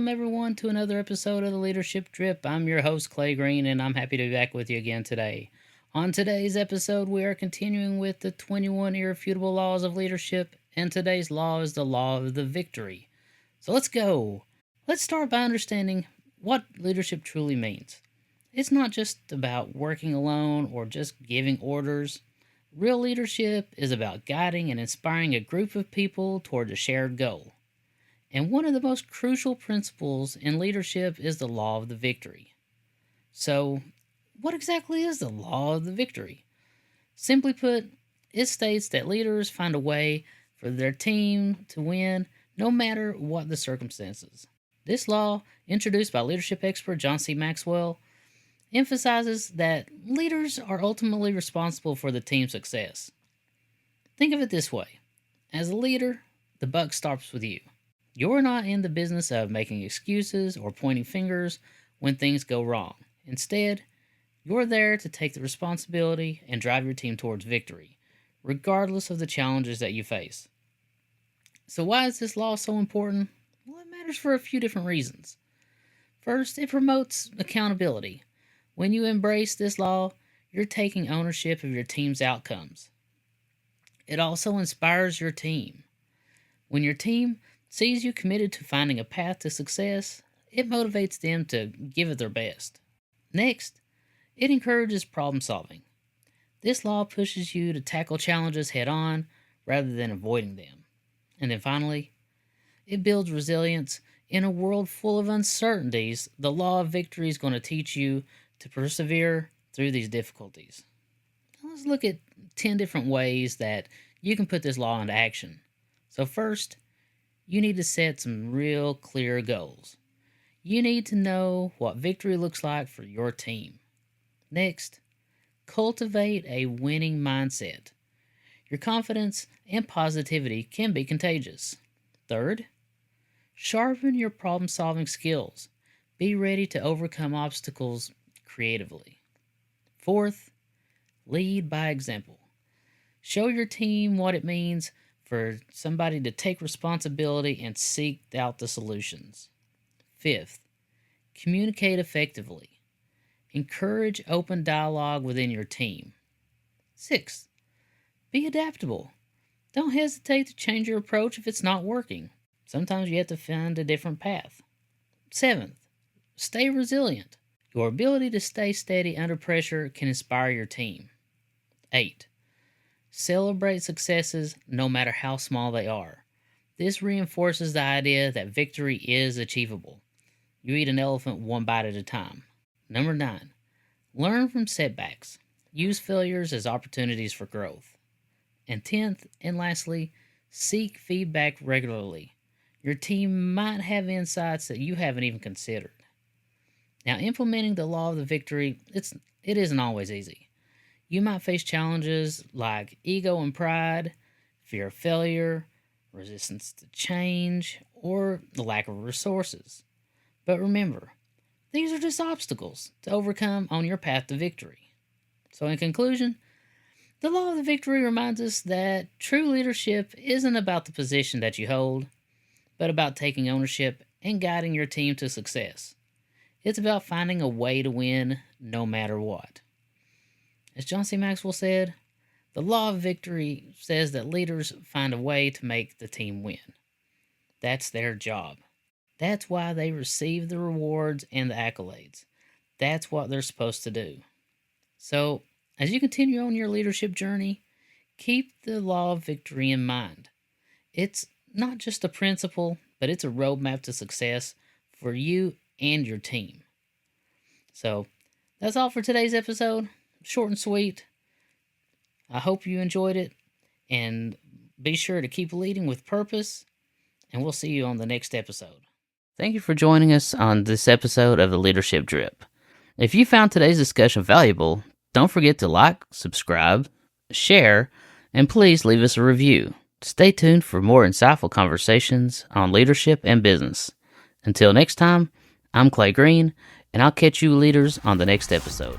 Welcome everyone to another episode of the Leadership Drip. I'm your host Clay Green and I'm happy to be back with you again today. On today's episode, we are continuing with the 21 irrefutable laws of leadership, and today's law is the law of the victory. So let's go. Let's start by understanding what leadership truly means. It's not just about working alone or just giving orders. Real leadership is about guiding and inspiring a group of people toward a shared goal. And one of the most crucial principles in leadership is the law of the victory. So, what exactly is the law of the victory? Simply put, it states that leaders find a way for their team to win no matter what the circumstances. This law, introduced by leadership expert John C. Maxwell, emphasizes that leaders are ultimately responsible for the team's success. Think of it this way. As a leader, the buck stops with you. You're not in the business of making excuses or pointing fingers when things go wrong. Instead, you're there to take the responsibility and drive your team towards victory, regardless of the challenges that you face. So why is this law so important? Well, it matters for a few different reasons. First, it promotes accountability. When you embrace this law, you're taking ownership of your team's outcomes. It also inspires your team. When your team sees you committed to finding a path to success, it motivates them to give it their best. Next, it encourages problem solving. This law pushes you to tackle challenges head on rather than avoiding them. And then finally, it builds resilience. In a world full of uncertainties, the law of victory is going to teach you to persevere through these difficulties. Now let's look at 10 different ways that you can put this law into action. So first, you need to set some real clear goals. You need to know what victory looks like for your team. Next, cultivate a winning mindset. Your confidence and positivity can be contagious. Third, sharpen your problem-solving skills. Be ready to overcome obstacles creatively. Fourth, lead by example. Show your team what it means for somebody to take responsibility and seek out the solutions. Fifth, communicate effectively. Encourage open dialogue within your team. Sixth, be adaptable. Don't hesitate to change your approach if it's not working. Sometimes you have to find a different path. Seventh, stay resilient. Your ability to stay steady under pressure can inspire your team. 8. Celebrate successes no matter how small they are. This reinforces the idea that victory is achievable. You eat an elephant one bite at a time. Number 9. Learn from setbacks. Use failures as opportunities for growth. And 10th, and lastly, seek feedback regularly. Your team might have insights that you haven't even considered. Now, implementing the law of the victory, it isn't always easy. You might face challenges like ego and pride, fear of failure, resistance to change, or the lack of resources. But remember, these are just obstacles to overcome on your path to victory. So in conclusion, the law of the victory reminds us that true leadership isn't about the position that you hold, but about taking ownership and guiding your team to success. It's about finding a way to win no matter what. As John C. Maxwell said, the law of victory says that leaders find a way to make the team win. That's their job. That's why they receive the rewards and the accolades. That's what they're supposed to do. So, as you continue on your leadership journey, keep the law of victory in mind. It's not just a principle, but it's a roadmap to success for you and your team. So, that's all for today's episode. Short and sweet. I hope you enjoyed it, and be sure to keep leading with purpose, and we'll see you on the next episode. Thank you for joining us on this episode of the Leadership Drip. If you found today's discussion valuable, don't forget to like, subscribe, share, and please leave us a review. Stay tuned for more insightful conversations on leadership and business. Until next time, I'm Clay Green, and I'll catch you leaders on the next episode.